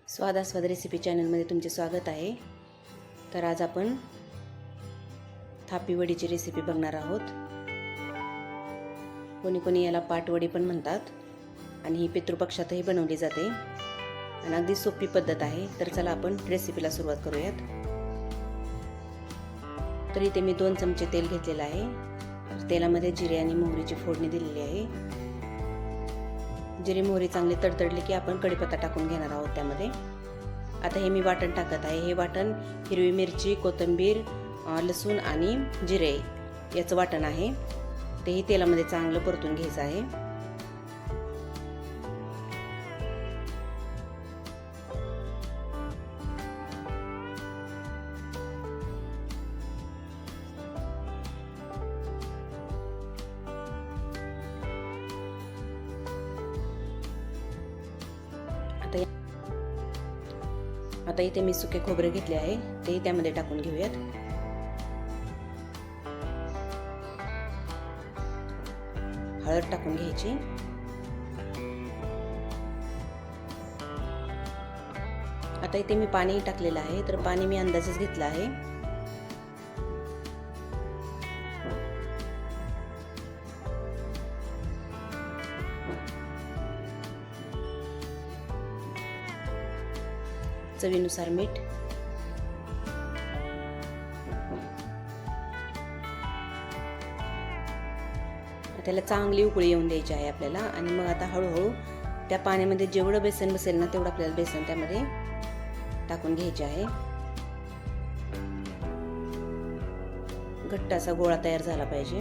स्वादास्वाद recipe चॅनलमध्ये तुमचे स्वागत आहे। तर आज आपण थापी वडीची रेसिपी बघणार आहोत। कोणी कोणी याला पाटवडी पण म्हणतात आणि ही पितृपक्षातही बनवली जाते आणि अगदी सोपी पद्धत आहे। तर चला आपण रेसिपीला सुरुवात करूयात। तर इथे मी 2 चमचे तेल घेतलेले आहे। तेलामध्ये जिरे आणि मोहरीची फोडणी दिलेली आहे। जिरे मोहरी चांगली तडतडली की आपण कढीपत्ता टाकून घेणार आहोत त्यामध्ये। आता हे मी वाटण टाकत आहे। हे वाटण हिरवी मिरची, कोथिंबीर, लसूण आणि जिरे याचं वाटण आहे। तेही तेलामध्ये चांगलं परतून घ्यायचं आहे। आता इथे मी सुके खोबरे घेतले आहे, ते त्यामध्ये टाकून घेऊयात। हळद टाकून घ्यायची। आता इथे मी पाणी टाकलेलं आहे, तर पाणी मी अंदाजेच घेतलं आहे। चवीनुसार मीठ, त्याला चांगली उकळी येऊन द्यायची आहे आपल्याला। आणि मग आता हळूहळू त्या पाण्यामध्ये जेवढं बेसन बसेल ना तेवढं आपल्याला बेसन त्यामध्ये टाकून घ्यायचे आहे। घट्ट असा गोळा तयार झाला पाहिजे।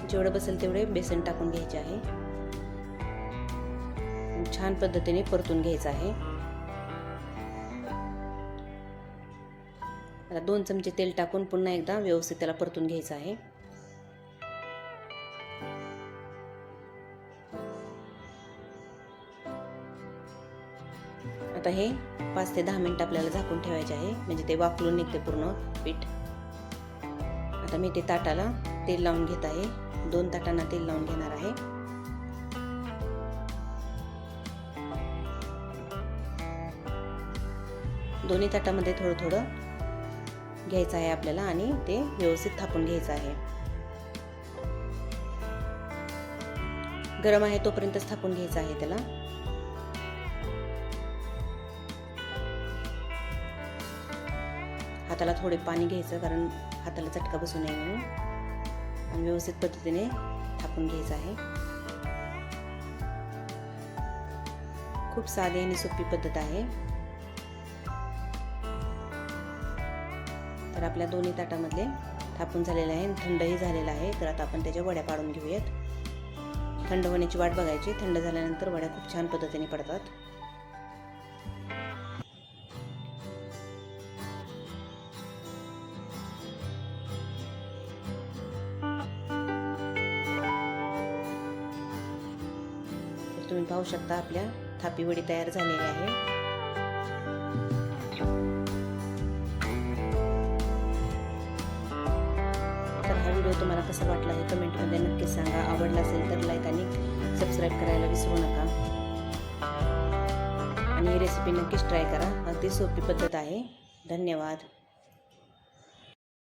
जेवढं बसेल तेवढे बेसन टाकून घ्यायचे आहे। छान पद्धतीने परतून घ्यायचं आहे। आता 2 चमचे तेल टाकून पुन्हा एकदा व्यवस्थित त्याला परतून घ्यायचं आहे। आता हे 5 ते 10 मिनिट आपल्याला झाकून ठेवायचे आहे, म्हणजे ते वाफलून निघते पूर्ण पीठ। आता मी ते ताटाला तेल लावून घेत आहे। 2 ताटांना तेल लावून घेणार आहे। दोन्ही ताटामध्ये थोडं थोडं घ्यायचं आहे आपल्याला आणि ते व्यवस्थित थापून घ्यायचं आहे। गरम आहे तोपर्यंतच थापून घ्यायचं आहे त्याला। हाताला थोडे पाणी घ्यायचं, कारण हाताला चटका बसू नये म्हणून, आणि व्यवस्थित पद्धतीने थापून घ्यायचं आहे। खूप साधी आणि सोपी पद्धत आहे। तर आपल्या दोन्ही ताटामधले थापून झालेले आहे, थंडही झालेला आहे। तर आता आपण त्याच्या वड्या पाडून घेऊयात। थंड होण्याची वाट बघायची। थंड झाल्यानंतर वड्या खूप छान पद्धतीने पडतात। तुम्ही पाहू शकता आपल्या थापी वडी तयार झालेली आहे। तर हा व्हिडिओ तुम्हाला कसा वाटला हे कमेंटमध्ये नक्की सांगा। आवडला असेल तर लाईक आणि सबस्क्राईब करायला विसरू नका। आणि ही रेसिपी नक्कीच ट्राय करा, अगदी सोपी पद्धत आहे। धन्यवाद।